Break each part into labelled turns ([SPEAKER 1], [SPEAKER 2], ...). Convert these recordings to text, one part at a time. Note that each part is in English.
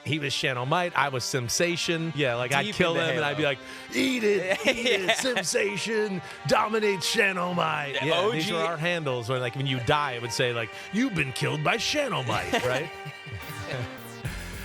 [SPEAKER 1] He was Shanomite. I was Sensation. Yeah, like I'd kill him and I'd be like, eat it, Sensation, dominate Shanomite. Yeah,
[SPEAKER 2] OG.
[SPEAKER 1] these were our handles. When you die, it would say like, you've been killed by Shanomite, right?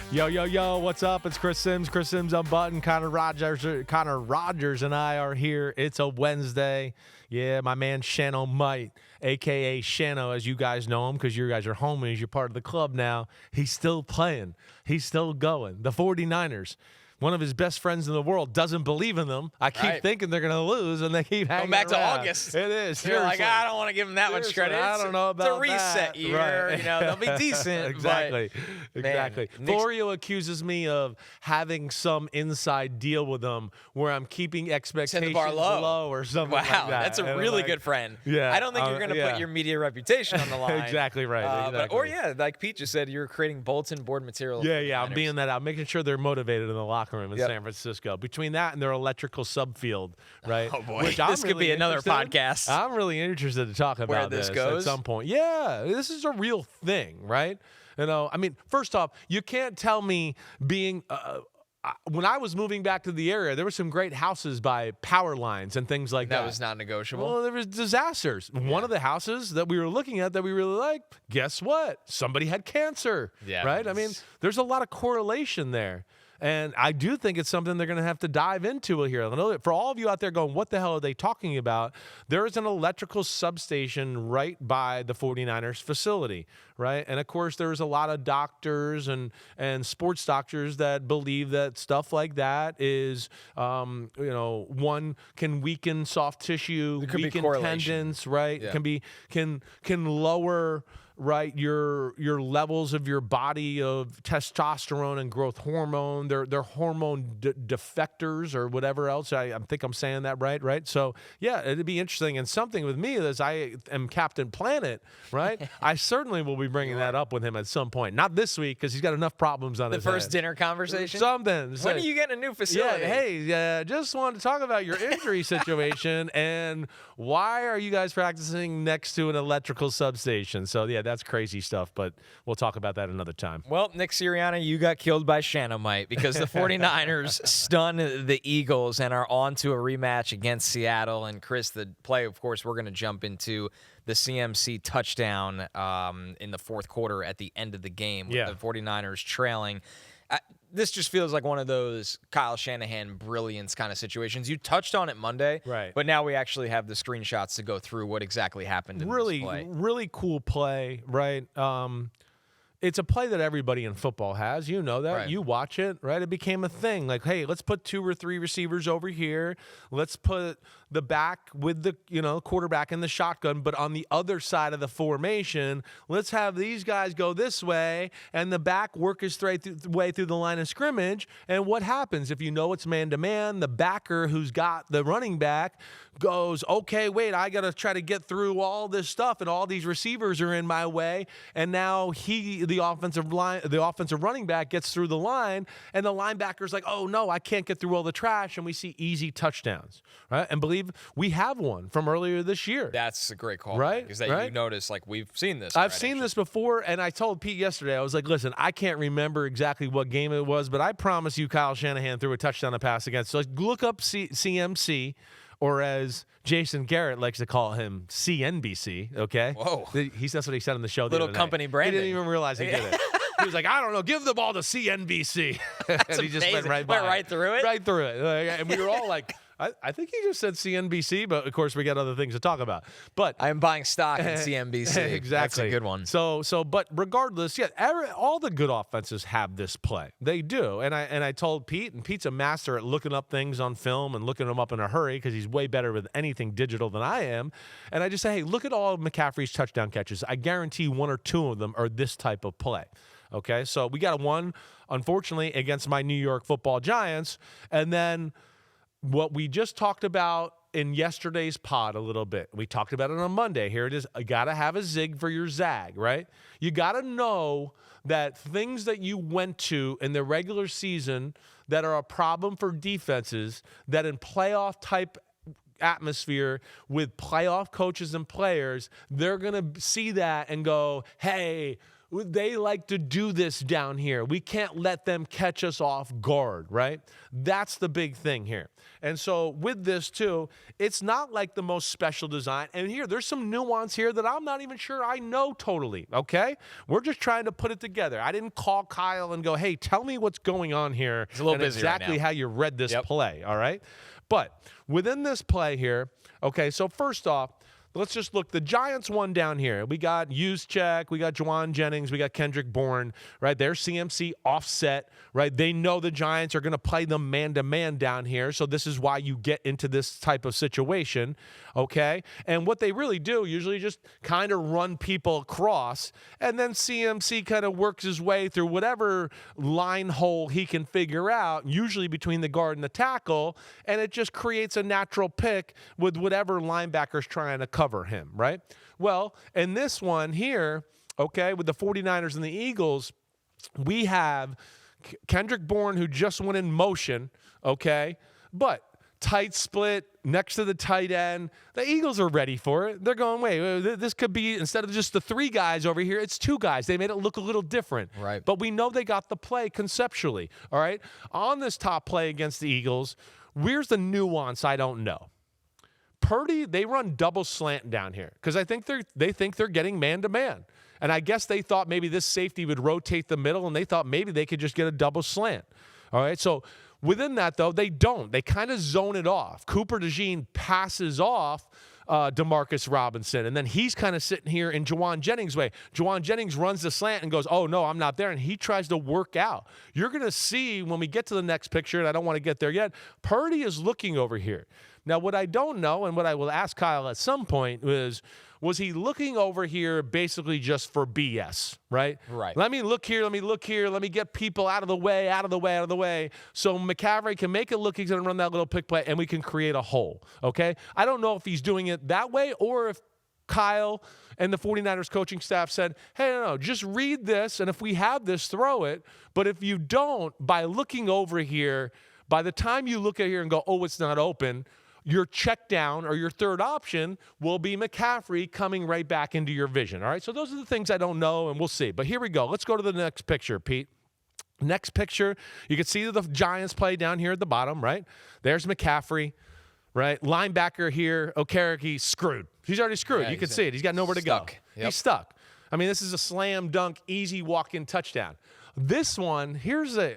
[SPEAKER 1] Yo, what's up? It's Chris Simms Unbuttoned. Connor Rogers and I are here. It's a Wednesday. Yeah, my man Shanomite, a.k.a. Shano, as you guys know him, because you guys are homies. You're part of the club now. He's still playing. He's still going. The 49ers, one of his best friends in the world, doesn't believe in them. I keep thinking they're going to lose, and they keep hanging
[SPEAKER 2] back
[SPEAKER 1] around.
[SPEAKER 2] to August.
[SPEAKER 1] It is.
[SPEAKER 2] You're like, I don't want to give them that much credit.
[SPEAKER 1] I don't know about
[SPEAKER 2] It's a reset
[SPEAKER 1] that.
[SPEAKER 2] year.
[SPEAKER 1] Right.
[SPEAKER 2] They'll be decent.
[SPEAKER 1] Exactly.
[SPEAKER 2] Man,
[SPEAKER 1] Florio accuses me of having some inside deal with them where I'm keeping expectations low or something like that.
[SPEAKER 2] Wow, that's a really good friend.
[SPEAKER 1] Yeah,
[SPEAKER 2] I don't think you're going to put your media reputation on the line.
[SPEAKER 1] Exactly right. Exactly.
[SPEAKER 2] Like Pete just said, you're creating bulletin board material.
[SPEAKER 1] Yeah, I'm being that out, making sure they're motivated in the locker room in San Francisco. Between that and their electrical subfield, right?
[SPEAKER 2] Oh boy,
[SPEAKER 1] Which
[SPEAKER 2] this could be another podcast.
[SPEAKER 1] I'm really interested to talk about
[SPEAKER 2] where this goes
[SPEAKER 1] at some point. Yeah, this is a real thing, right? First off, you can't tell me being. When I was moving back to the area, there were some great houses by power lines and things like that.
[SPEAKER 2] That was not negotiable.
[SPEAKER 1] Well, there was disasters. Yeah. One of the houses that we were looking at that we really liked, guess what? Somebody had cancer, right? I mean, there's a lot of correlation there. And I do think it's something they're going to have to dive into here. For all of you out there going, what the hell are they talking about? There is an electrical substation right by the 49ers facility, right? And, of course, there's a lot of doctors and sports doctors that believe that stuff like that is, one, can weaken soft tissue, weaken tendons, right? Yeah. Can lower, right, your levels of your body of testosterone and growth hormone. They're hormone defectors or whatever else. I think I'm saying that right? So, yeah, it'd be interesting. And something with me is I am Captain Planet, right? I certainly will be bringing that up with him at some point. Not this week because he's got enough problems on his head.
[SPEAKER 2] The first dinner conversation?
[SPEAKER 1] Something.
[SPEAKER 2] When are you getting a new facility?
[SPEAKER 1] Yeah, hey, just wanted to talk about your injury situation and why are you guys practicing next to an electrical substation? So, yeah, that's crazy stuff, but we'll talk about that another time.
[SPEAKER 2] Well, Nick Sirianni, you got killed by Shanomite because the 49ers stunned the Eagles and are on to a rematch against Seattle. And Chris, the play, of course, we're going to jump into the CMC touchdown in the fourth quarter at the end of the game with the 49ers trailing. This just feels like one of those Kyle Shanahan brilliance kind of situations. You touched on it Monday,
[SPEAKER 1] right?
[SPEAKER 2] But now we actually have the screenshots to go through what exactly happened in this play.
[SPEAKER 1] Really cool play, right? It's a play that everybody in football has. You know that. Right. You watch it, right? It became a thing. Like, hey, let's put 2 or 3 receivers over here. Let's put the back with the, quarterback in the shotgun, but on the other side of the formation, let's have these guys go this way and the back work his way through the line of scrimmage. And what happens if you know it's man-to-man? The backer who's got the running back goes, okay, wait, I got to try to get through all this stuff and all these receivers are in my way. And now the offensive running back gets through the line and the linebacker's like, oh no, I can't get through all the trash. And we see easy touchdowns, right? And believe we have one from earlier this year.
[SPEAKER 2] That's a great call,
[SPEAKER 1] right?
[SPEAKER 2] Because you notice, like, we've seen this.
[SPEAKER 1] I've seen this before, and I told Pete yesterday, I was like, listen, I can't remember exactly what game it was, but I promise you Kyle Shanahan threw a touchdown to pass against. So look up CMC, or as Jason Garrett likes to call him, CNBC, okay?
[SPEAKER 2] Whoa.
[SPEAKER 1] That's what he said on the show the
[SPEAKER 2] Little company branding.
[SPEAKER 1] He didn't even realize he did it. He was like, I don't know, give the ball to CNBC.
[SPEAKER 2] That's
[SPEAKER 1] and he just went right by
[SPEAKER 2] right through it?
[SPEAKER 1] Right through it. And we were all like, I think he just said CNBC, but of course we got other things to talk about. But
[SPEAKER 2] I'm buying stock in CNBC.
[SPEAKER 1] Exactly.
[SPEAKER 2] That's a good one.
[SPEAKER 1] But regardless, all the good offenses have this play. They do. And I told Pete, and Pete's a master at looking up things on film and looking them up in a hurry because he's way better with anything digital than I am. And I just say, hey, look at all of McCaffrey's touchdown catches. I guarantee 1 or 2 of them are this type of play. Okay, so we got one, unfortunately, against my New York Football Giants. And then what we just talked about in yesterday's pod a little bit. We talked about it on Monday. Here it is. You got to have a zig for your zag, right? You got to know that things that you went to in the regular season that are a problem for defenses, that in playoff type atmosphere with playoff coaches and players, they're going to see that and go, hey, They like to do this down here. We can't let them catch us off guard, right? That's the big thing here. And so with this too, it's not like the most special design. And here, there's some nuance here that I'm not even sure I know totally, okay? We're just trying to put it together. I didn't call Kyle and go, hey, tell me what's going on here.
[SPEAKER 2] He's a little busy
[SPEAKER 1] exactly
[SPEAKER 2] right now.
[SPEAKER 1] how you read this play, all right? But within this play here, okay, so first off, let's just look. The Giants won down here. We got Juszczyk, we got Juwan Jennings, we got Kendrick Bourne, right? There's CMC offset, right? They know the Giants are going to play them man-to-man down here, so this is why you get into this type of situation, okay? And what they really do usually just kind of run people across, and then CMC kind of works his way through whatever line hole he can figure out, usually between the guard and the tackle, and it just creates a natural pick with whatever linebacker's trying to cover him, right? Well, in this one here, okay, with the 49ers and the Eagles, we have Kendrick Bourne, who just went in motion, okay, but tight split next to the tight end. The Eagles are ready for it. They're going, wait, this could be, instead of just the 3 guys over here, it's 2 guys. They made it look a little different.
[SPEAKER 2] Right.
[SPEAKER 1] But we know they got the play conceptually, all right? On this top play against the Eagles, where's the nuance I don't know? Purdy, they run double slant down here because I think they think they're getting man-to-man. And I guess they thought maybe this safety would rotate the middle, and they thought maybe they could just get a double slant. All right, so within that, though, they don't. They kind of zone it off. Cooper DeJean passes off Demarcus Robinson, and then he's kind of sitting here in Juwan Jennings' way. Juwan Jennings runs the slant and goes, oh, no, I'm not there, and he tries to work out. You're going to see when we get to the next picture, and I don't want to get there yet, Purdy is looking over here. Now, what I don't know, and what I will ask Kyle at some point, was he looking over here basically just for BS, right?
[SPEAKER 2] Right.
[SPEAKER 1] Let me look here, let me get people out of the way, so McCaffrey can make it look he's going to run that little pick play, and we can create a hole, okay? I don't know if he's doing it that way or if Kyle and the 49ers coaching staff said, hey, no, just read this, and if we have this, throw it. But if you don't, by looking over here, by the time you look at here and go, oh, it's not open, your check down or your third option will be McCaffrey coming right back into your vision. All right, so those are the things I don't know, and we'll see. But here we go. Let's go to the next picture, Pete. Next picture, you can see the Giants play down here at the bottom, right? There's McCaffrey, right? Linebacker here, Okereke, screwed. He's already screwed.
[SPEAKER 2] Yeah,
[SPEAKER 1] you can see it. He's got nowhere to go.
[SPEAKER 2] Yep.
[SPEAKER 1] He's stuck. I mean, this is a slam dunk, easy walk-in touchdown. This one,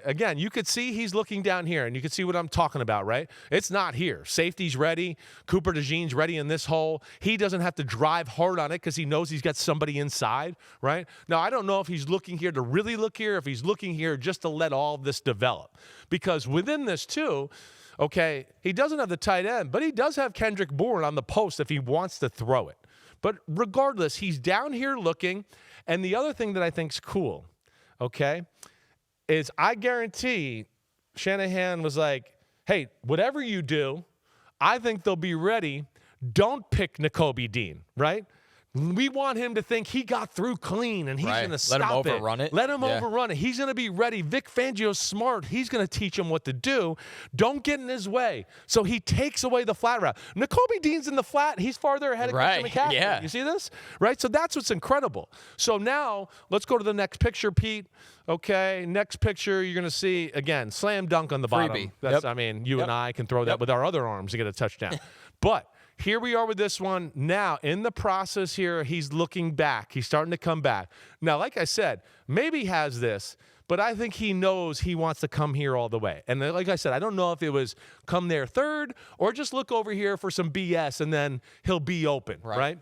[SPEAKER 1] again, you could see he's looking down here, and you can see what I'm talking about, right? It's not here. Safety's ready. Cooper DeJean's ready in this hole. He doesn't have to drive hard on it because he knows he's got somebody inside, right? Now, I don't know if he's looking here to really look here, if he's looking here just to let all of this develop. Because within this, too, okay, he doesn't have the tight end, but he does have Kendrick Bourne on the post if he wants to throw it. But regardless, he's down here looking, and the other thing that I think's cool, okay, is I guarantee Shanahan was like, hey, whatever you do, I think they'll be ready. Don't pick Nakobe Dean, right? We want him to think he got through clean and he's going to stop it.
[SPEAKER 2] Let him overrun it.
[SPEAKER 1] Let him overrun it. He's going to be ready. Vic Fangio's smart. He's going to teach him what to do. Don't get in his way. So he takes away the flat route. Nakobe Dean's in the flat. He's farther ahead of Christian McCaffrey.
[SPEAKER 2] Yeah.
[SPEAKER 1] You see this? Right? So that's what's incredible. So now let's go to the next picture, Pete. Okay, next picture, you're going to see, again, slam dunk on the bottom.
[SPEAKER 2] Freebie.
[SPEAKER 1] That's, I mean, you and I can throw that with our other arms to get a touchdown. But here we are with this one. Now, in the process here, he's looking back. He's starting to come back. Now, like I said, maybe he has this, but I think he knows he wants to come here all the way. And like I said, I don't know if it was come there third or just look over here for some BS and then he'll be open, right?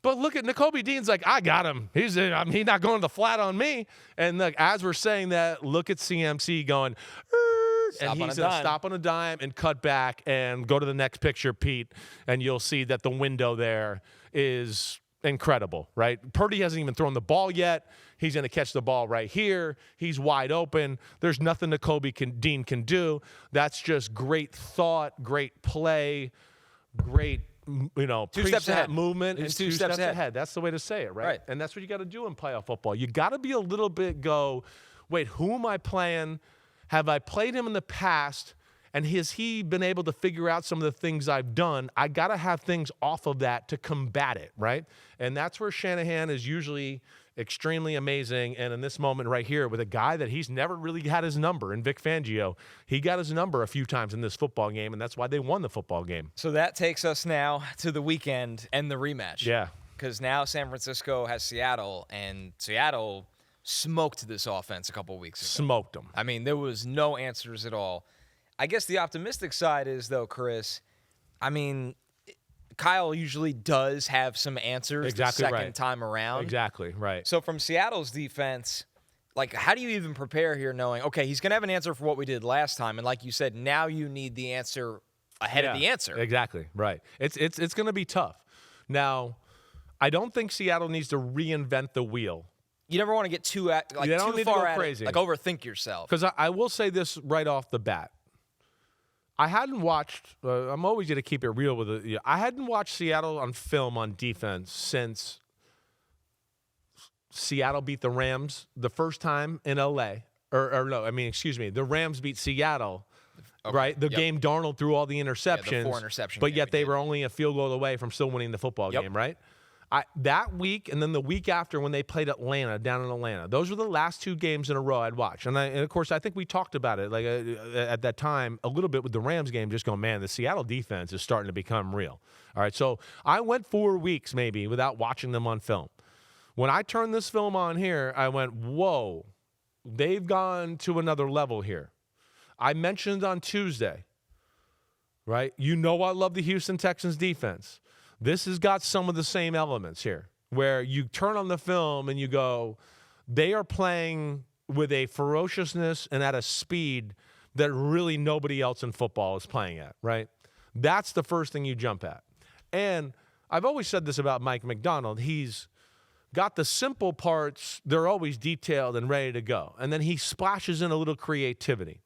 [SPEAKER 1] But look at Nakobe Dean's like, I got him. He's not going to the flat on me. And look, as we're saying that, look at CMC going, and he's going to stop on a dime and cut back and go to the next picture, Pete, and you'll see that the window there is incredible, right? Purdy hasn't even thrown the ball yet. He's going to catch the ball right here. He's wide open. There's nothing Dean can do. That's just great thought, great play, great,
[SPEAKER 2] two steps ahead
[SPEAKER 1] movement.
[SPEAKER 2] It's
[SPEAKER 1] and
[SPEAKER 2] two steps ahead.
[SPEAKER 1] That's the way to say it, right? And that's what you got to do in playoff football. You got to be a little bit wait, who am I playing? Have I played him in the past? And has he been able to figure out some of the things I've done? I got to have things off of that to combat it, right? And that's where Shanahan is usually extremely amazing. And in this moment right here, with a guy that he's never really had his number in Vic Fangio, he got his number a few times in this football game, and that's why they won the football game.
[SPEAKER 2] So that takes us now to the weekend and the rematch.
[SPEAKER 1] Yeah.
[SPEAKER 2] Because now San Francisco has Seattle, and Seattle smoked this offense a couple weeks ago.
[SPEAKER 1] Smoked them.
[SPEAKER 2] I mean, there was no answers at all. I guess the optimistic side is, though, Chris, I mean, Kyle usually does have some answers the second time around.
[SPEAKER 1] Exactly, right.
[SPEAKER 2] So from Seattle's defense, like, how do you even prepare here knowing, okay, he's going to have an answer for what we did last time, and like you said, now you need the answer ahead of the answer.
[SPEAKER 1] Exactly, right. It's going to be tough. Now, I don't think Seattle needs to reinvent the wheel.
[SPEAKER 2] You never want to get too far at
[SPEAKER 1] crazy.
[SPEAKER 2] it, like overthink yourself.
[SPEAKER 1] Because I will say this right off the bat. I hadn't watched I'm always going to keep it real with it. I hadn't watched Seattle on film on defense since Seattle beat the Rams the first time in L.A. The Rams beat Seattle, right? The game Darnold threw all the interceptions.
[SPEAKER 2] Yeah, the 4 interception
[SPEAKER 1] but
[SPEAKER 2] game
[SPEAKER 1] yet they were only a field goal away from still winning the football game, right? That week and then the week after when they played Atlanta, down in Atlanta, those were the last 2 games in a row I'd watched. And of course, I think we talked about it like at that time a little bit with the Rams game, just going, man, the Seattle defense is starting to become real. All right, so I went 4 weeks maybe without watching them on film. When I turned this film on here, I went, whoa, they've gone to another level here. I mentioned on Tuesday, right? You know I love the Houston Texans defense. This has got some of the same elements here, where you turn on the film and you go, they are playing with a ferociousness and at a speed that really nobody else in football is playing at, right? That's the first thing you jump at. And I've always said this about Mike Macdonald. He's got the simple parts. They're always detailed and ready to go. And then he splashes in a little creativity.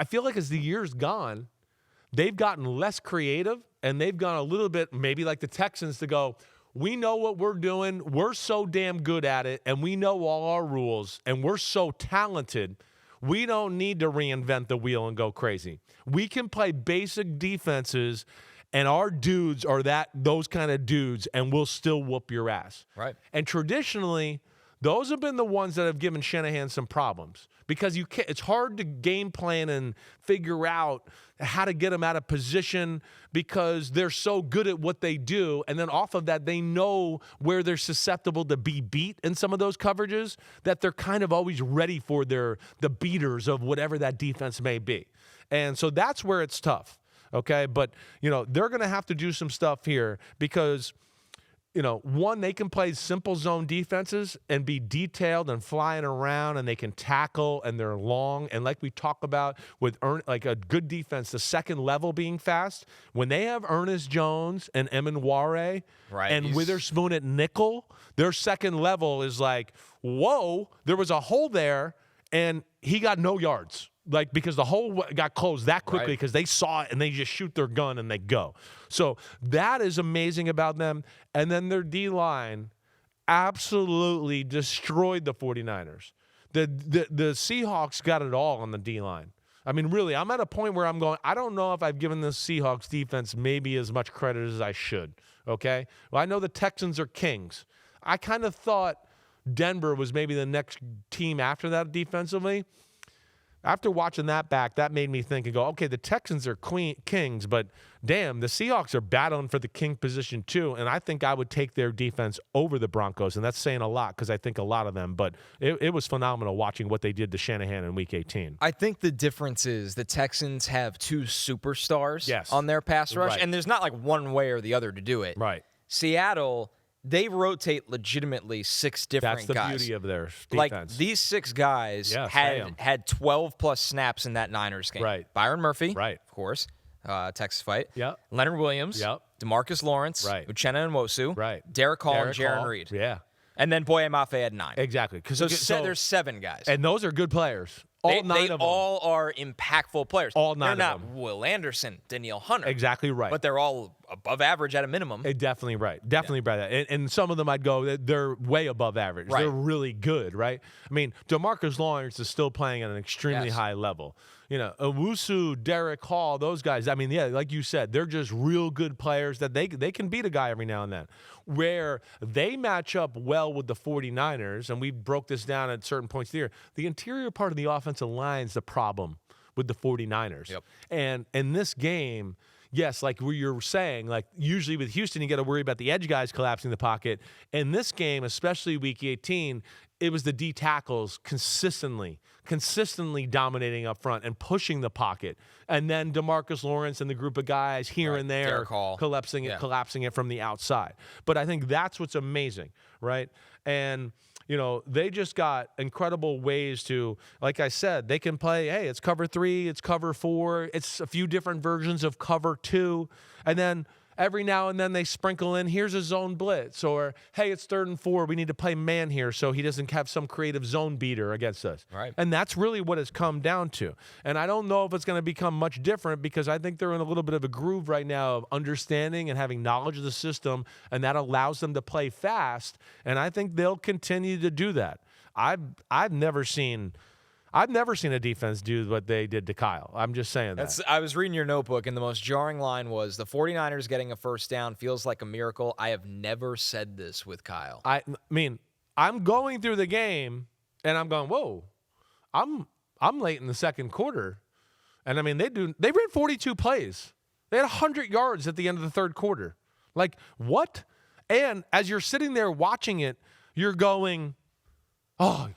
[SPEAKER 1] I feel like as the year's gone, they've gotten less creative, and they've gone a little bit, maybe like the Texans, to go, we know what we're doing. We're so damn good at it, and we know all our rules, and we're so talented. We don't need to reinvent the wheel and go crazy. We can play basic defenses, and our dudes are those kind of dudes, and we'll still whoop your ass.
[SPEAKER 2] Right.
[SPEAKER 1] And traditionally, those have been the ones that have given Shanahan some problems because it's hard to game plan and figure out how to get them out of position because they're so good at what they do. And then off of that, they know where they're susceptible to be beat in some of those coverages, that they're kind of always ready for the beaters of whatever that defense may be. And so that's where it's tough. Okay. But, they're going to have to do some stuff here because, one, they can play simple zone defenses and be detailed and flying around, and they can tackle, and they're long. And like we talk about with like a good defense, the second level being fast, when they have Ernest Jones and Emenware and Witherspoon at nickel, their second level is like, whoa, there was a hole there, and he got no yards. Like, because the hole got closed that quickly because they saw it and they just shoot their gun and they go. So that is amazing about them. And then their D-line absolutely destroyed the 49ers. The Seahawks got it all on the D-line. I mean, really, I'm at a point where I'm going, I don't know if I've given the Seahawks defense maybe as much credit as I should, okay? Well, I know the Texans are kings. I kind of thought Denver was maybe the next team after that defensively. After watching that back, that made me think and go, okay, the Texans are kings, but damn, the Seahawks are battling for the king position too, and I think I would take their defense over the Broncos, and that's saying a lot because I think a lot of them, but it was phenomenal watching what they did to Shanahan in Week 18.
[SPEAKER 2] I think the difference is the Texans have 2 superstars on their pass rush, and there's not like one way or the other to do it.
[SPEAKER 1] Right.
[SPEAKER 2] Seattle, they rotate legitimately 6 different guys.
[SPEAKER 1] That's the beauty of their defense.
[SPEAKER 2] Like, these 6 guys had 12-plus snaps in that Niners game.
[SPEAKER 1] Right.
[SPEAKER 2] Byron Murphy,
[SPEAKER 1] of
[SPEAKER 2] course, Texas fight.
[SPEAKER 1] Yep.
[SPEAKER 2] Leonard Williams.
[SPEAKER 1] Yep.
[SPEAKER 2] DeMarcus Lawrence.
[SPEAKER 1] Right.
[SPEAKER 2] Uchenna Nwosu.
[SPEAKER 1] Right.
[SPEAKER 2] Derek Hall and Jaron Reed.
[SPEAKER 1] Yeah.
[SPEAKER 2] And then Boye Mafe had 9.
[SPEAKER 1] Exactly.
[SPEAKER 2] So there's 7 guys.
[SPEAKER 1] And those are good players. All 9 of them.
[SPEAKER 2] They all are impactful players.
[SPEAKER 1] All 9 of them.
[SPEAKER 2] They're not Will Anderson, Danielle Hunter.
[SPEAKER 1] Exactly right.
[SPEAKER 2] But they're all above average at a minimum.
[SPEAKER 1] Definitely right. Definitely right. And some of them I'd go, they're way above average.
[SPEAKER 2] Right.
[SPEAKER 1] They're really good, right? I mean, DeMarcus Lawrence is still playing at an extremely high level. Owusu, Derek Hall, those guys, I mean, yeah, like you said, they're just real good players that they can beat a guy every now and then. Where they match up well with the 49ers, and we broke this down at certain points here, the interior part of the offensive line is the problem with the 49ers.
[SPEAKER 2] Yep.
[SPEAKER 1] And in this game, yes, like you're saying, like usually with Houston, you got to worry about the edge guys collapsing the pocket. In this game, especially week 18, it was the D tackles consistently dominating up front and pushing the pocket. And then DeMarcus Lawrence and the group of guys here and there collapsing it from the outside. But I think that's what's amazing, right? And they just got incredible ways to, like I said, they can play, hey, it's cover 3, it's cover 4, it's a few different versions of cover 2. And then every now and then they sprinkle in, here's a zone blitz, or, hey, it's 3rd and 4, we need to play man here so he doesn't have some creative zone beater against us.
[SPEAKER 2] Right.
[SPEAKER 1] And that's really what it's come down to. And I don't know if it's going to become much different because I think they're in a little bit of a groove right now of understanding and having knowledge of the system, and that allows them to play fast, and I think they'll continue to do that. I've never seen a defense do what they did to Kyle. I'm just saying that.
[SPEAKER 2] I was reading your notebook, and the most jarring line was, the 49ers getting a first down feels like a miracle. I have never said this with Kyle.
[SPEAKER 1] I mean, I'm going through the game, and I'm going, whoa, I'm late in the second quarter. And, I mean, they ran 42 plays. They had 100 yards at the end of the third quarter. Like, what? And as you're sitting there watching it, you're going, oh,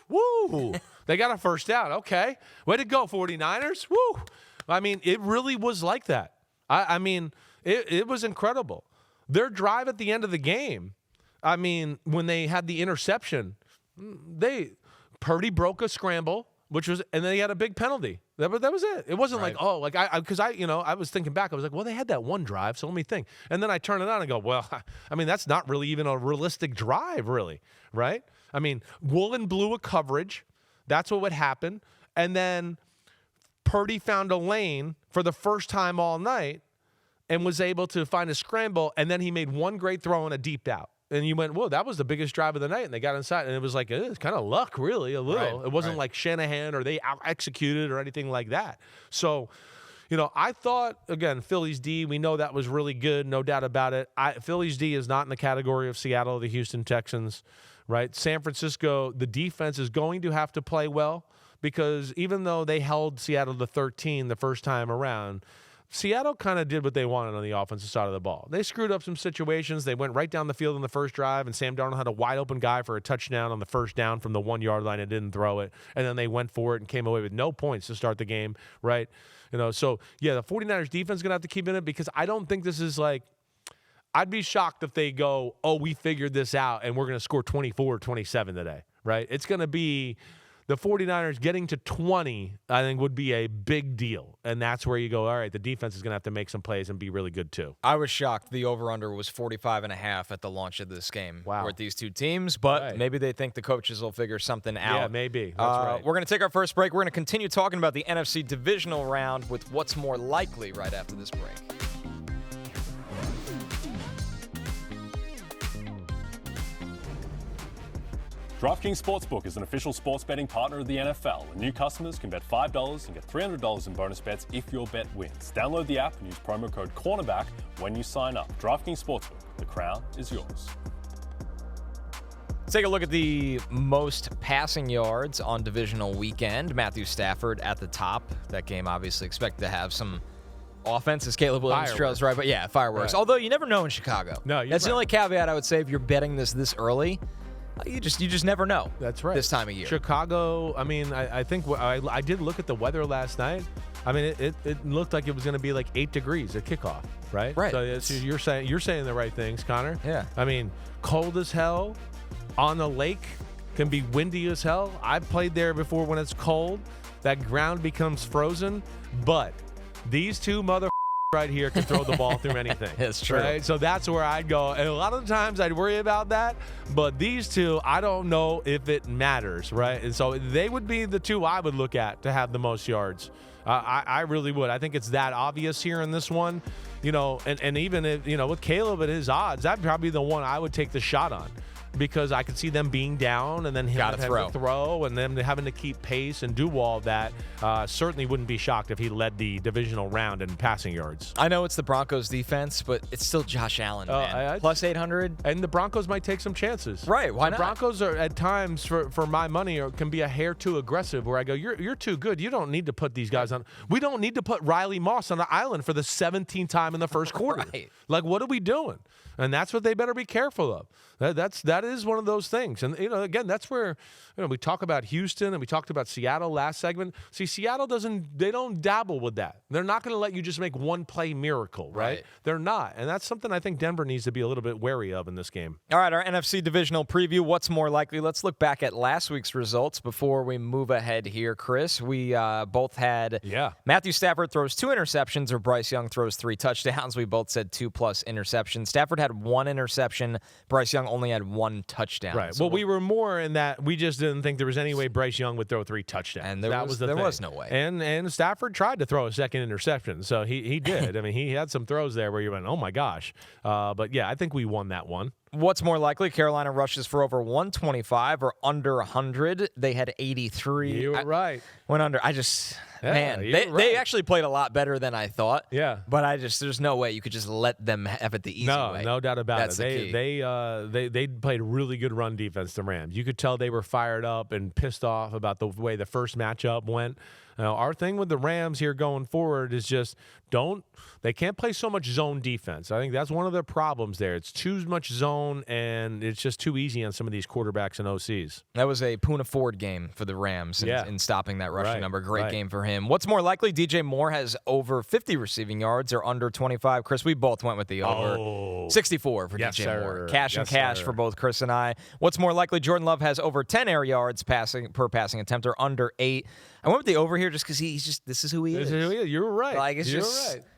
[SPEAKER 1] woo. They got a first down. Okay. Way to go, 49ers. Woo. I mean, it really was like that. I mean, it was incredible. Their drive at the end of the game, I mean, when they had the interception, Purdy broke a scramble, and then they had a big penalty. That was it. It wasn't
[SPEAKER 2] right.
[SPEAKER 1] Because I was thinking back. I was like, well, they had that one drive, so let me think. And then I turn it on and go, well, I mean, that's not really even a realistic drive, really, right? I mean, Woolen blew a coverage. That's what would happen. And then Purdy found a lane for the first time all night and was able to find a scramble, and then he made one great throw and a deep out. And you went, whoa, that was the biggest drive of the night, and they got inside. And it was like, it's kind of luck, really, a little.
[SPEAKER 2] Right,
[SPEAKER 1] it wasn't like Shanahan or they out-executed or anything like that. So, I thought, again, Philly's D, we know that was really good, no doubt about it. Philly's D is not in the category of Seattle or the Houston Texans. Right? San Francisco, the defense is going to have to play well because even though they held Seattle to 13 the first time around, Seattle kind of did what they wanted on the offensive side of the ball. They screwed up some situations. They went right down the field in the first drive, and Sam Darnold had a wide-open guy for a touchdown on the first down from the 1-yard line and didn't throw it. And then they went for it and came away with no points to start the game, right? So, yeah, the 49ers defense is going to have to keep in it because I don't think this is like – I'd be shocked if they go, oh, we figured this out and we're going to score 24 or 27 today, right? It's going to be the 49ers getting to 20, I think, would be a big deal. And that's where you go, all right, the defense is going to have to make some plays and be really good too.
[SPEAKER 2] I was shocked the over-under was 45.5 at the launch of this game.
[SPEAKER 1] Wow.
[SPEAKER 2] With these two teams, but maybe they think the coaches will figure something out.
[SPEAKER 1] Yeah, maybe. That's right.
[SPEAKER 2] We're going to take our first break. We're going to continue talking about the NFC Divisional Round with what's more likely right after this break.
[SPEAKER 3] DraftKings Sportsbook is an official sports betting partner of the NFL, and new customers can bet $5 and get $300 in bonus bets if your bet wins. Download the app and use promo code cornerback when you sign up. DraftKings Sportsbook, the crown is yours.
[SPEAKER 2] Let's take a look at the most passing yards on divisional weekend. Matthew Stafford at the top. That game obviously expected to have some offense, as Caleb Williams trails right, but yeah, fireworks. Right. Although you never know in Chicago.
[SPEAKER 1] No,
[SPEAKER 2] that's the only caveat I would say if you're betting this early. You just never know.
[SPEAKER 1] That's right.
[SPEAKER 2] This time of year.
[SPEAKER 1] Chicago, I mean, I think I did look at the weather last night. I mean, it looked like it was going to be like 8 degrees at kickoff, right?
[SPEAKER 2] Right.
[SPEAKER 1] So you're saying the right things, Connor.
[SPEAKER 2] Yeah.
[SPEAKER 1] I mean, cold as hell on the lake, can be windy as hell. I've played there before when it's cold. That ground becomes frozen, but these two right here can throw the ball through anything.
[SPEAKER 2] It's true.
[SPEAKER 1] Right? So that's where I'd go. And a lot of the times I'd worry about that. But these two, I don't know if it matters, right? And so they would be the two I would look at to have the most yards. I really would. I think it's that obvious here in this one. And even if, with Caleb at his odds, that'd probably be the one I would take the shot on. Because I could see them being down and then him having to throw and them having to keep pace and do all of that. Certainly wouldn't be shocked if he led the divisional round in passing yards.
[SPEAKER 2] I know it's the Broncos defense, but it's still Josh Allen, man. Plus 800.
[SPEAKER 1] And the Broncos might take some chances.
[SPEAKER 2] Right, why not?
[SPEAKER 1] The Broncos are at times, for my money, can be a hair too aggressive where I go, you're too good. You don't need to put these guys on. We don't need to put Riley Moss on the island for the 17th time in the first quarter.
[SPEAKER 2] Right.
[SPEAKER 1] Like, what are we doing? And that's what they better be careful of. That is one of those things. And, again, that's where, we talk about Houston and we talked about Seattle last segment. See, Seattle they don't dabble with that. They're not going to let you just make one play miracle, right? They're not. And that's something I think Denver needs to be a little bit wary of in this game.
[SPEAKER 2] All right, our NFC divisional preview. What's more likely? Let's look back at last week's results before we move ahead here, Chris. We both had Matthew Stafford throws 2 interceptions or Bryce Young throws 3 touchdowns. We both said 2+ interceptions. Stafford had 1 interception. Bryce Young only had 1 touchdown.
[SPEAKER 1] Right. So we were more in that we just didn't think there was any way Bryce Young would throw 3 touchdowns.
[SPEAKER 2] And there was no way.
[SPEAKER 1] And Stafford tried to throw a second interception, so he did. I mean, he had some throws there where you went, oh my gosh. But yeah, I think we won that one.
[SPEAKER 2] What's more likely? Carolina rushes for over 125 or under 100. They had 83.
[SPEAKER 1] You were right.
[SPEAKER 2] Went under. They actually played a lot better than I thought.
[SPEAKER 1] Yeah.
[SPEAKER 2] But there's no way you could just let them have it the easy way.
[SPEAKER 1] No doubt about
[SPEAKER 2] That's
[SPEAKER 1] it. They played really good run defense, the Rams. You could tell they were fired up and pissed off about the way the first matchup went. Our thing with the Rams here going forward is just they can't play so much zone defense. I think that's one of their problems there. It's too much zone, and it's just too easy on some of these quarterbacks and OCs.
[SPEAKER 2] That was a Poona Ford game for the Rams in stopping that rushing number. Great game for him. What's more likely? DJ Moore has over 50 receiving yards or under 25. Chris, we both went with the over. 64 for DJ Moore. Cash for both Chris and I. What's more likely? Jordan Love has over 10 air yards per passing attempt or under 8. I went with the over here just because this is who he is.
[SPEAKER 1] You're right.
[SPEAKER 2] Like,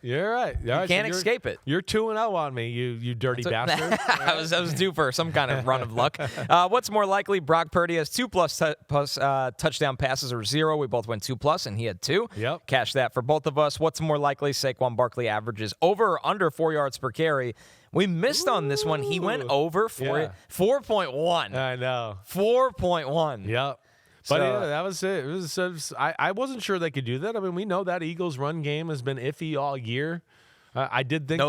[SPEAKER 1] You're right.
[SPEAKER 2] You can't escape it.
[SPEAKER 1] You're 2-0 on me, you dirty bastard.
[SPEAKER 2] I was due for some kind of run of luck. What's more likely? Brock Purdy has 2+ touchdown passes or 0. We both went 2+, and he had 2.
[SPEAKER 1] Yep.
[SPEAKER 2] Cash that for both of us. What's more likely? Saquon Barkley averages over or under 4 yards per carry. We missed on this one. He went over 4.1.
[SPEAKER 1] I know.
[SPEAKER 2] 4.1.
[SPEAKER 1] Yep. But that was it. I wasn't sure they could do that. I mean, we know that Eagles' run game has been iffy all year. I did think,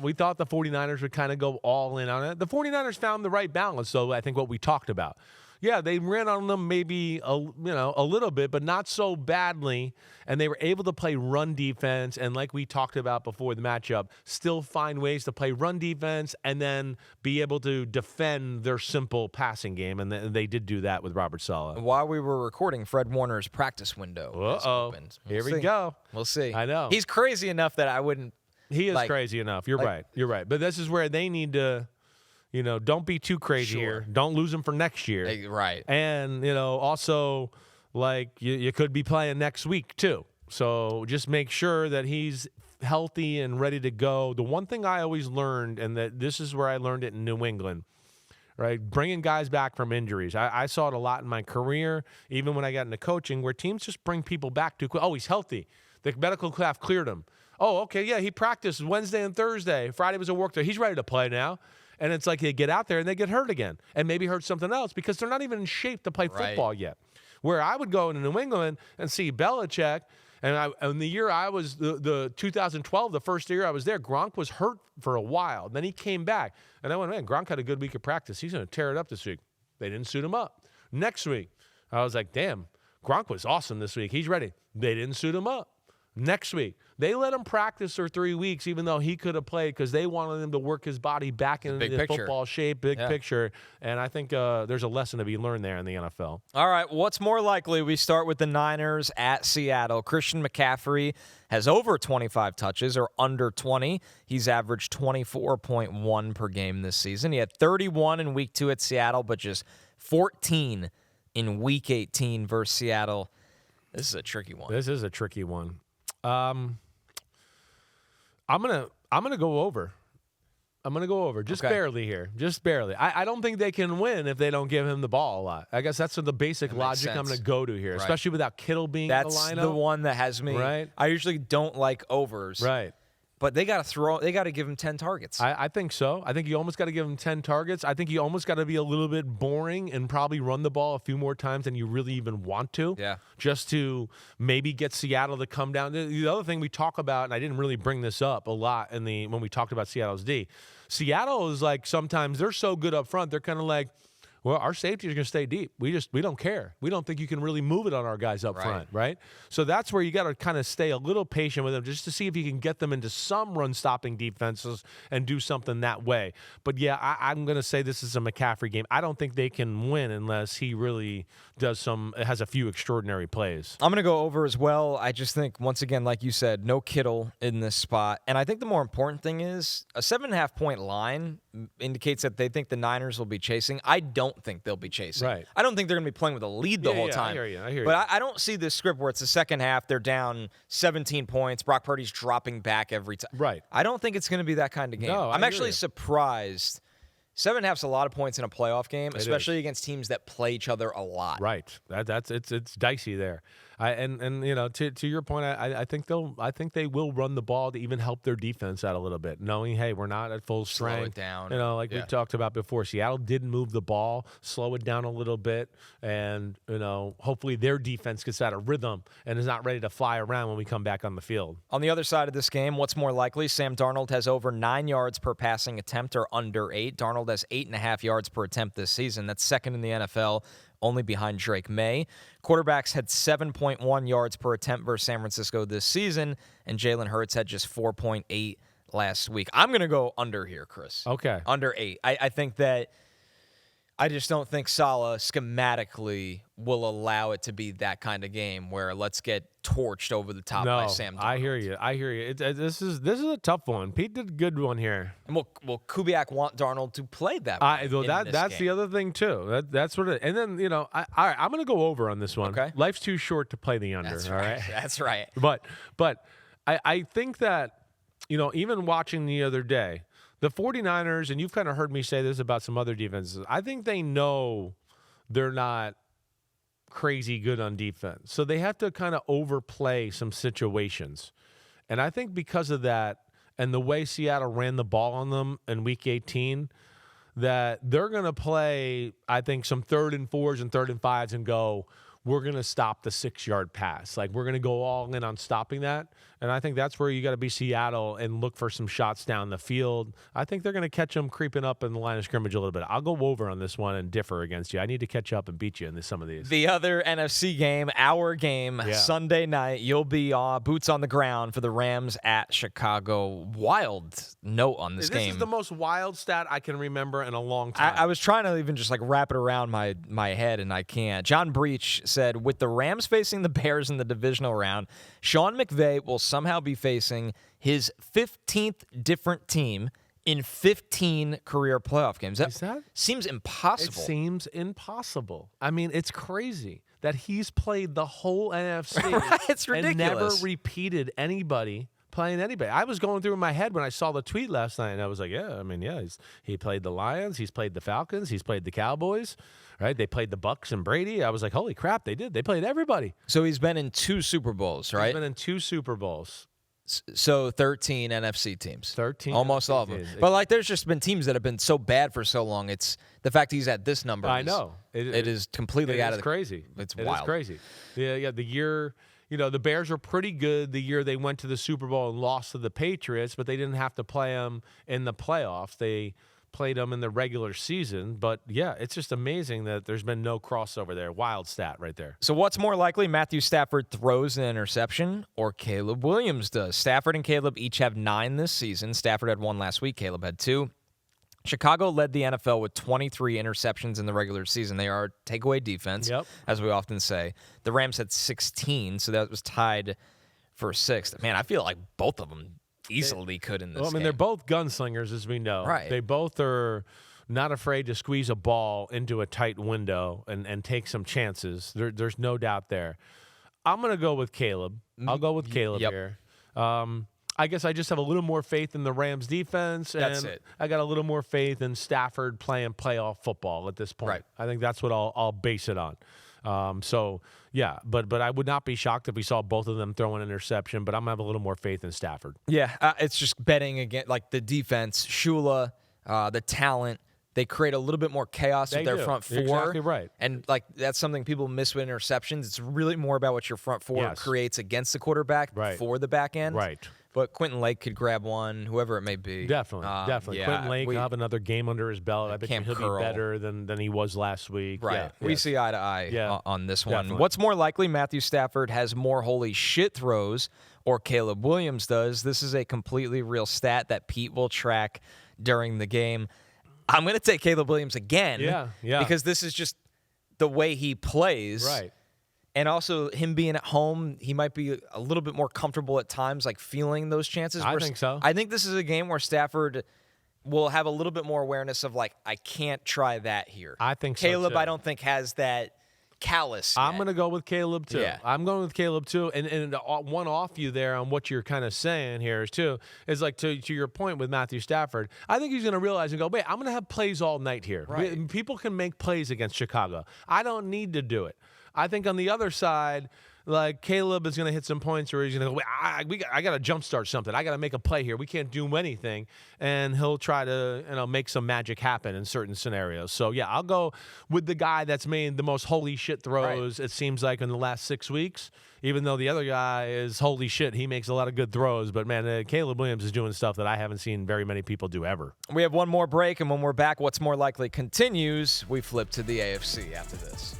[SPEAKER 1] we thought the 49ers would kind of go all in on it. The 49ers found the right balance, though, I think what we talked about. Yeah, they ran on them maybe a little bit, but not so badly, and they were able to play run defense, and like we talked about before the matchup, still find ways to play run defense and then be able to defend their simple passing game, and they did do that with Robert Saleh.
[SPEAKER 2] While we were recording, Fred Warner's practice window opened.
[SPEAKER 1] Here we go.
[SPEAKER 2] We'll see.
[SPEAKER 1] I know.
[SPEAKER 2] He's crazy enough that I wouldn't.
[SPEAKER 1] He is crazy enough. You're right. But this is where they need to... don't be too crazy here. Don't lose him for next year.
[SPEAKER 2] Right.
[SPEAKER 1] And, also, you could be playing next week, too. So just make sure that he's healthy and ready to go. The one thing I always learned, and that this is where I learned it in New England, right, bringing guys back from injuries. I saw it a lot in my career, even when I got into coaching, where teams just bring people back too quick. Oh, he's healthy. The medical staff cleared him. Oh, okay, yeah, he practiced Wednesday and Thursday. Friday was a work day. He's ready to play now. And it's like they get out there and they get hurt again and maybe hurt something else because they're not even in shape to play football yet. Where I would go into New England and see Belichick, and the year I was, the 2012, the first year I was there, Gronk was hurt for a while. Then he came back. And I went, man, Gronk had a good week of practice. He's going to tear it up this week. They didn't suit him up. Next week, I was like, damn, Gronk was awesome this week. He's ready. They didn't suit him up. Next week, they let him practice for 3 weeks, even though he could have played because they wanted him to work his body back in the football shape, big picture. And I think there's a lesson to be learned there in the NFL.
[SPEAKER 2] All right, what's more likely? We start with the Niners at Seattle. Christian McCaffrey has over 25 touches or under 20. He's averaged 24.1 per game this season. He had 31 in Week 2 at Seattle, but just 14 in Week 18 versus Seattle. This is a tricky one.
[SPEAKER 1] This is a tricky one. I'm gonna go over. I'm going to go over just barely here, just barely. I don't think they can win if they don't give him the ball a lot. I guess that's the basic logic I'm going to go to here, especially without Kittle being in the lineup.
[SPEAKER 2] That's the one that has me.
[SPEAKER 1] Right.
[SPEAKER 2] I usually don't like overs.
[SPEAKER 1] Right.
[SPEAKER 2] But they got to give him 10 targets.
[SPEAKER 1] I think so. I think you almost got to give him 10 targets. I think you almost got to be a little bit boring and probably run the ball a few more times than you really even want to.
[SPEAKER 2] Yeah.
[SPEAKER 1] Just to maybe get Seattle to come down. The other thing we talk about, and I didn't really bring this up a lot when we talked about Seattle's D. Seattle is like sometimes they're so good up front, they're kind of like, well, our safety is going to stay deep. We don't care. We don't think you can really move it on our guys up front, right? So that's where you got to kind of stay a little patient with them just to see if you can get them into some run-stopping defenses and do something that way. But, yeah, I'm going to say this is a McCaffrey game. I don't think they can win unless he really has a few extraordinary plays.
[SPEAKER 2] I'm going to go over as well. I just think, once again, like you said, no Kittle in this spot. And I think the more important thing is a 7.5-point line indicates that they think the Niners will be chasing. I don't think they'll be chasing.
[SPEAKER 1] Right.
[SPEAKER 2] I don't think they're going to be playing with a lead the whole time.
[SPEAKER 1] I hear you.
[SPEAKER 2] But I don't see this script where it's the second half, they're down 17 points, Brock Purdy's dropping back every time.
[SPEAKER 1] Right.
[SPEAKER 2] I don't think it's going to be that kind of game.
[SPEAKER 1] No,
[SPEAKER 2] I'm actually surprised. 7.5's a lot of points in a playoff game, especially against teams that play each other a lot.
[SPEAKER 1] Right. It's dicey there. And you know, to your point, I think they will run the ball to even help their defense out a little bit, knowing, hey, we're not at full strength.
[SPEAKER 2] Slow it down.
[SPEAKER 1] You know, like we talked about before, Seattle did move the ball, slow it down a little bit, and you know, hopefully their defense gets out of rhythm and is not ready to fly around when we come back on the field.
[SPEAKER 2] On the other side of this game, what's more likely? Sam Darnold has over 9 yards per passing attempt or under 8. Darnold has 8.5 yards per attempt this season. That's second in the NFL, only behind Drake Maye. Quarterbacks had 7.1 yards per attempt versus San Francisco this season, and Jalen Hurts had just 4.8 last week. I'm going to go under here, Chris.
[SPEAKER 1] Okay.
[SPEAKER 2] Under 8. I think that I just don't think Saleh schematically will allow it to be that kind of game where let's get torched over the top by Sam Darnold.
[SPEAKER 1] I hear you. This is a tough one. Pete did a good one here.
[SPEAKER 2] And will Kubiak want Darnold to play that way?
[SPEAKER 1] That's the other thing too. That's what it. And then you know, all right, I'm going to go over on this one.
[SPEAKER 2] Okay.
[SPEAKER 1] Life's too short to play the under.
[SPEAKER 2] That's
[SPEAKER 1] all right.
[SPEAKER 2] That's right.
[SPEAKER 1] But I think that, you know, even watching the other day, the 49ers, and you've kind of heard me say this about some other defenses, I think they know they're not crazy good on defense. So they have to kind of overplay some situations. And I think because of that and the way Seattle ran the ball on them in Week 18, that they're going to play, I think, some 3rd and 4s and 3rd and 5s and go, we're going to stop the 6-yard pass. Like, we're going to go all in on stopping that. And I think that's where you got to be Seattle and look for some shots down the field. I think they're going to catch them creeping up in the line of scrimmage a little bit. I'll go over on this one and differ against you. I need to catch up and beat you in some of these.
[SPEAKER 2] The other NFC game, our game, Sunday night, you'll be boots on the ground for the Rams at Chicago. Wild note on this game.
[SPEAKER 1] This is the most wild stat I can remember in a long time.
[SPEAKER 2] I was trying to even just like wrap it around my head, and I can't. John Breach said, with the Rams facing the Bears in the divisional round, Sean McVay will somehow be facing his 15th different team in 15 career playoff games. That seems impossible.
[SPEAKER 1] It seems impossible. I mean, it's crazy that he's played the whole NFC
[SPEAKER 2] It's ridiculous.
[SPEAKER 1] And never repeated anybody playing anybody. I was going through in my head when I saw the tweet last night, and I was like, he played the Lions, he's played the Falcons, he's played the Cowboys, right? They played the Bucks and Brady. I was like, holy crap, they did. They played everybody.
[SPEAKER 2] So he's been in 2 Super Bowls, right?
[SPEAKER 1] He's been in 2 Super Bowls.
[SPEAKER 2] So 13 NFC teams.
[SPEAKER 1] 13.
[SPEAKER 2] Almost
[SPEAKER 1] NFC
[SPEAKER 2] all of them.
[SPEAKER 1] teams.
[SPEAKER 2] But like there's just been teams that have been so bad for so long. It's the fact he's at this number.
[SPEAKER 1] I know.
[SPEAKER 2] It is completely out of the
[SPEAKER 1] crazy.
[SPEAKER 2] It's
[SPEAKER 1] wild.
[SPEAKER 2] wild.
[SPEAKER 1] It's crazy. Yeah, the year, you know, the Bears were pretty good the year they went to the Super Bowl and lost to the Patriots, but they didn't have to play them in the playoffs. They played them in the regular season. But, yeah, it's just amazing that there's been no crossover there. Wild stat right there.
[SPEAKER 2] So what's more likely, Matthew Stafford throws an interception or Caleb Williams does? Stafford and Caleb each have 9 this season. Stafford had 1 last week. Caleb had 2. Chicago led the NFL with 23 interceptions in the regular season. They are a takeaway defense, as we often say. The Rams had 16, so that was tied for 6th. Man, I feel like both of them easily could in this game.
[SPEAKER 1] They're both gunslingers, as we know.
[SPEAKER 2] Right.
[SPEAKER 1] They both are not afraid to squeeze a ball into a tight window and take some chances. There's no doubt there. I'm going to go with Caleb. I'll go with Caleb here. I guess I just have a little more faith in the Rams defense. And
[SPEAKER 2] That's it.
[SPEAKER 1] I got a little more faith in Stafford playing playoff football at this point.
[SPEAKER 2] Right.
[SPEAKER 1] I think that's what I'll base it on. Yeah, but I would not be shocked if we saw both of them throw an interception, but I'm going to have a little more faith in Stafford.
[SPEAKER 2] Yeah, it's just betting again, like the defense, Shula, the talent. They create a little bit more chaos with their front four.
[SPEAKER 1] You're exactly right.
[SPEAKER 2] And like that's something people miss with interceptions. It's really more about what your front four creates against the quarterback for the back end.
[SPEAKER 1] Right.
[SPEAKER 2] But Quentin Lake could grab one, whoever it may be.
[SPEAKER 1] Definitely.
[SPEAKER 2] Yeah,
[SPEAKER 1] Quentin Lake will have another game under his belt. I bet he'll
[SPEAKER 2] Curl.
[SPEAKER 1] be better than he was last week.
[SPEAKER 2] Right.
[SPEAKER 1] Yeah,
[SPEAKER 2] We see eye to eye on this one.
[SPEAKER 1] Definitely.
[SPEAKER 2] What's more likely, Matthew Stafford has more holy shit throws or Caleb Williams does? This is a completely real stat that Pete will track during the game. I'm going to take Caleb Williams again.
[SPEAKER 1] Yeah.
[SPEAKER 2] Because this is just the way he plays.
[SPEAKER 1] Right.
[SPEAKER 2] And also him being at home, he might be a little bit more comfortable at times, like feeling those chances.
[SPEAKER 1] I think so.
[SPEAKER 2] I think this is a game where Stafford will have a little bit more awareness of like, I can't try that here.
[SPEAKER 1] I think so,
[SPEAKER 2] Caleb,
[SPEAKER 1] too.
[SPEAKER 2] I don't think has that callous yet.
[SPEAKER 1] I'm going to go with Caleb, too.
[SPEAKER 2] Yeah.
[SPEAKER 1] I'm going with Caleb, too. And one off you there on what you're kind of saying here, too, is like to your point with Matthew Stafford, I think he's going to realize and go, wait, I'm going to have plays all night here.
[SPEAKER 2] Right.
[SPEAKER 1] People can make plays against Chicago. I don't need to do it. I think on the other side, like Caleb is going to hit some points where he's going to go, wait, I got to jumpstart something. I got to make a play here. We can't do anything. And he'll try to make some magic happen in certain scenarios. So, yeah, I'll go with the guy that's made the most holy shit throws, it seems like, in the last 6 weeks. Even though the other guy is holy shit, he makes a lot of good throws. But, man, Caleb Williams is doing stuff that I haven't seen very many people do ever.
[SPEAKER 2] We have one more break, and when we're back, what's more likely continues. We flip to the AFC after this.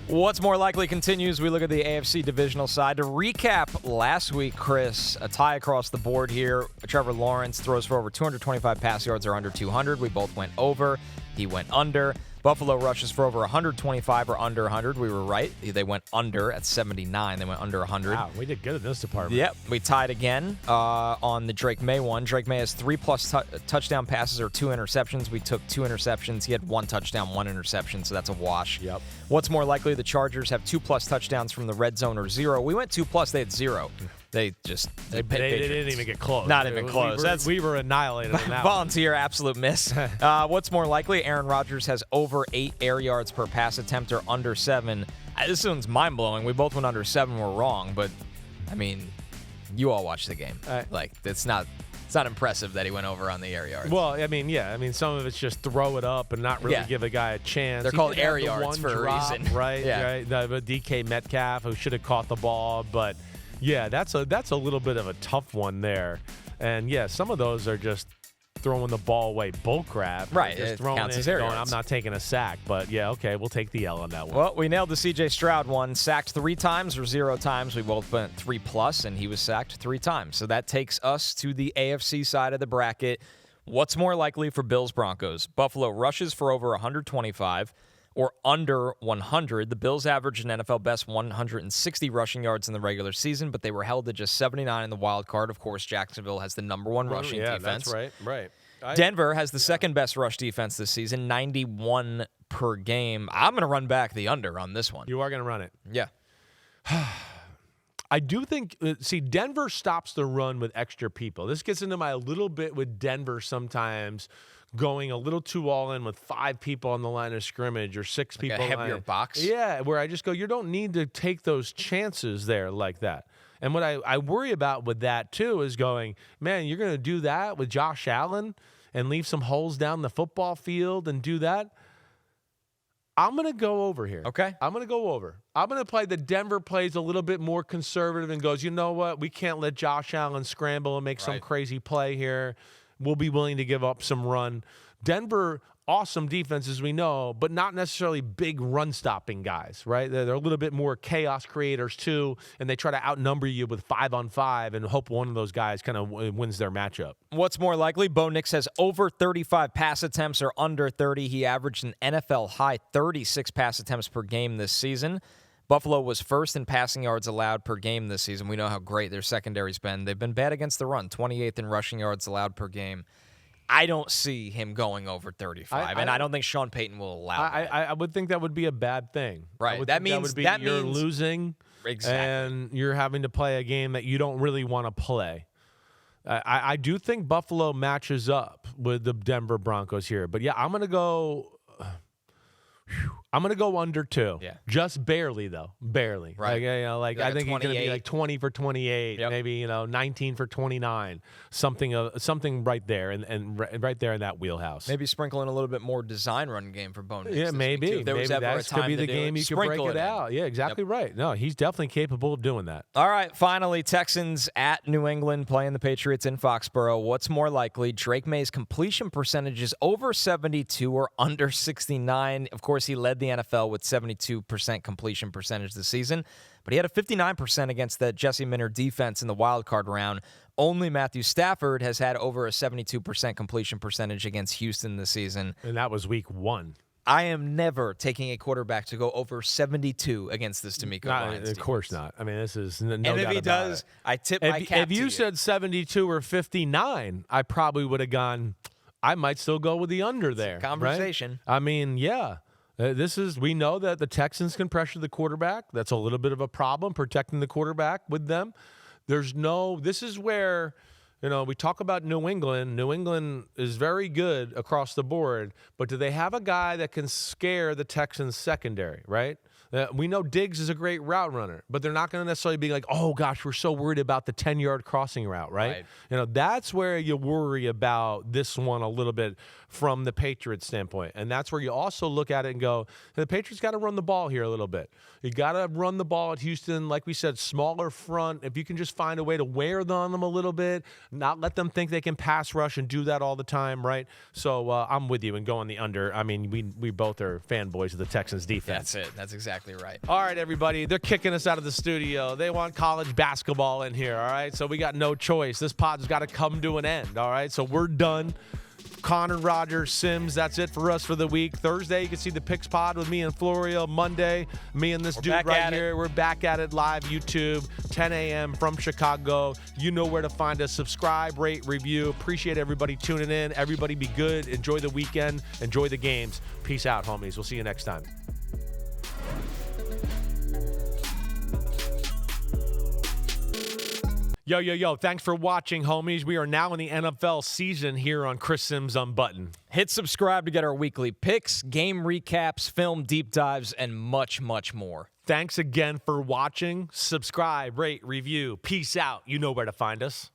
[SPEAKER 2] What's more likely continues. We look at the AFC divisional side. To recap last week, Chris, a tie across the board here. Trevor Lawrence throws for over 225 pass yards or under 200. We both went over. He went under. Buffalo rushes for over 125 or under 100. We were right. They went under at 79. They went under 100.
[SPEAKER 1] Wow, we did good in this department.
[SPEAKER 2] Yep. We tied again on the Drake Maye one. Drake Maye has 3+ touchdown passes or 2 interceptions. We took 2 interceptions. He had 1 touchdown, 1 interception, so that's a wash.
[SPEAKER 1] Yep.
[SPEAKER 2] What's more likely? The Chargers have 2+ touchdowns from the red zone or 0. We went 2+. They had 0. They
[SPEAKER 1] didn't even get close.
[SPEAKER 2] Not even close.
[SPEAKER 1] We were annihilated on that
[SPEAKER 2] volunteer, absolute miss. What's more likely? Aaron Rodgers has over 8 air yards per pass attempt or under 7. This one's mind-blowing. We both went under 7. We're wrong, but, I mean, you all watched the game. It's not impressive that he went over on the air yards.
[SPEAKER 1] Well, I mean, some of it's just throw it up and not really give a guy a chance.
[SPEAKER 2] They're called air yards for a reason.
[SPEAKER 1] Right?
[SPEAKER 2] Yeah.
[SPEAKER 1] Right? The DK Metcalf, who should have caught the ball, but... Yeah, that's a little bit of a tough one there. And, yeah, some of those are just throwing the ball away bull crap.
[SPEAKER 2] Right,
[SPEAKER 1] just
[SPEAKER 2] it
[SPEAKER 1] throwing
[SPEAKER 2] counts
[SPEAKER 1] it
[SPEAKER 2] as air
[SPEAKER 1] going,
[SPEAKER 2] yards.
[SPEAKER 1] I'm not taking a sack. But, yeah, okay, we'll take the L on that one.
[SPEAKER 2] Well, we nailed the C.J. Stroud one. Sacked 3 times or 0 times. We both went 3+, and he was sacked 3 times. So that takes us to the AFC side of the bracket. What's more likely for Bills Broncos? Buffalo rushes for over 125 or under 100. The Bills averaged an NFL best 160 rushing yards in the regular season, but they were held to just 79 in the wild card. Of course, Jacksonville has the number 1 rushing defense.
[SPEAKER 1] That's right.
[SPEAKER 2] Denver has the second best rush defense this season, 91 per game. I'm going to run back the under on this one.
[SPEAKER 1] You are going to run it.
[SPEAKER 2] Yeah.
[SPEAKER 1] I do think, Denver stops the run with extra people. This gets into my little bit with Denver sometimes going a little too all in with 5 people on the line of scrimmage or 6
[SPEAKER 2] Like
[SPEAKER 1] people.
[SPEAKER 2] a heavier box?
[SPEAKER 1] Yeah, where I just go, you don't need to take those chances there like that. And what I worry about with that, too, is going, man, you're going to do that with Josh Allen and leave some holes down the football field and do that? I'm going to go over here.
[SPEAKER 2] Okay.
[SPEAKER 1] I'm going to go over. I'm going to play the Denver plays a little bit more conservative and goes, you know what? We can't let Josh Allen scramble and make some crazy play here. We'll be willing to give up some run. Denver, awesome defense, as we know, but not necessarily big run-stopping guys, right? They're a little bit more chaos creators, too, and they try to outnumber you with 5-on-5 and hope one of those guys kind of wins their matchup.
[SPEAKER 2] What's more likely? Bo Nix has over 35 pass attempts or under 30. He averaged an NFL-high 36 pass attempts per game this season. Buffalo was first in passing yards allowed per game this season. We know how great their secondary's been. They've been bad against the run, 28th in rushing yards allowed per game. I don't see him going over 35, and I don't think Sean Payton will allow that.
[SPEAKER 1] I would think that would be a bad thing.
[SPEAKER 2] Right.
[SPEAKER 1] That means you're losing,
[SPEAKER 2] exactly,
[SPEAKER 1] and you're having to play a game that you don't really want to play. I do think Buffalo matches up with the Denver Broncos here, but yeah, I'm gonna go under 2.
[SPEAKER 2] Yeah.
[SPEAKER 1] Just barely, though. Barely.
[SPEAKER 2] Right.
[SPEAKER 1] Like I think he's going to be like 20 for 28,
[SPEAKER 2] yep,
[SPEAKER 1] maybe, 19 for 29, something right there and right there in that wheelhouse.
[SPEAKER 2] Maybe sprinkle in a little bit more design run game for Bo Nix.
[SPEAKER 1] Yeah, maybe.
[SPEAKER 2] If there was ever a time
[SPEAKER 1] could be the
[SPEAKER 2] to
[SPEAKER 1] game you could break it out. Yeah, exactly right. No, he's definitely capable of doing that.
[SPEAKER 2] All right, finally, Texans at New England playing the Patriots in Foxborough. What's more likely? Drake Maye's completion percentage is over 72 or under 69. Of course, he led the NFL with 72% completion percentage this season, but he had a 59% against the Jesse Minter defense in the wild card round. Only Matthew Stafford has had over a 72% completion percentage against Houston this season.
[SPEAKER 1] And that was week 1.
[SPEAKER 2] I am never taking a quarterback to go over 72 against this D'Amico Ryans.
[SPEAKER 1] Of course not. I mean, this is no doubt
[SPEAKER 2] about it. And if he does, I tip my cap to you.
[SPEAKER 1] If you said 72 or 59, I probably would have gone, I might still go with the under there.
[SPEAKER 2] Conversation.
[SPEAKER 1] Right? I mean, yeah. We know that the Texans can pressure the quarterback. That's a little bit of a problem, protecting the quarterback with them. This is where, we talk about New England. New England is very good across the board, but do they have a guy that can scare the Texans secondary, right? We know Diggs is a great route runner, but they're not going to necessarily be like, oh, gosh, we're so worried about the 10-yard crossing route, right? That's where you worry about this one a little bit from the Patriots standpoint. And that's where you also look at it and go, the Patriots got to run the ball here a little bit. You got to run the ball at Houston. Like we said, smaller front. If you can just find a way to wear on them a little bit, not let them think they can pass rush and do that all the time, right? So I'm with you and going the under. I mean, we both are fanboys of the Texans defense.
[SPEAKER 2] That's it. That's exactly right.
[SPEAKER 1] All right, everybody. They're kicking us out of the studio. They want college basketball in here, all right? So we got no choice. This pod's got to come to an end, all right? So we're done. Connor, Rogers, Simms, that's it for us for the week. Thursday, you can see the Picks Pod with me and Florio. Monday, me and this dude right here. We're back at it live, YouTube, 10 a.m. from Chicago. You know where to find us. Subscribe, rate, review. Appreciate everybody tuning in. Everybody be good. Enjoy the weekend. Enjoy the games. Peace out, homies. We'll see you next time. Yo, thanks for watching, homies. We are now in the NFL season here on Chris Simms Unbuttoned.
[SPEAKER 2] Hit subscribe to get our weekly picks, game recaps, film deep dives, and much, much more.
[SPEAKER 1] Thanks again for watching. Subscribe, rate, review. Peace out. You know where to find us.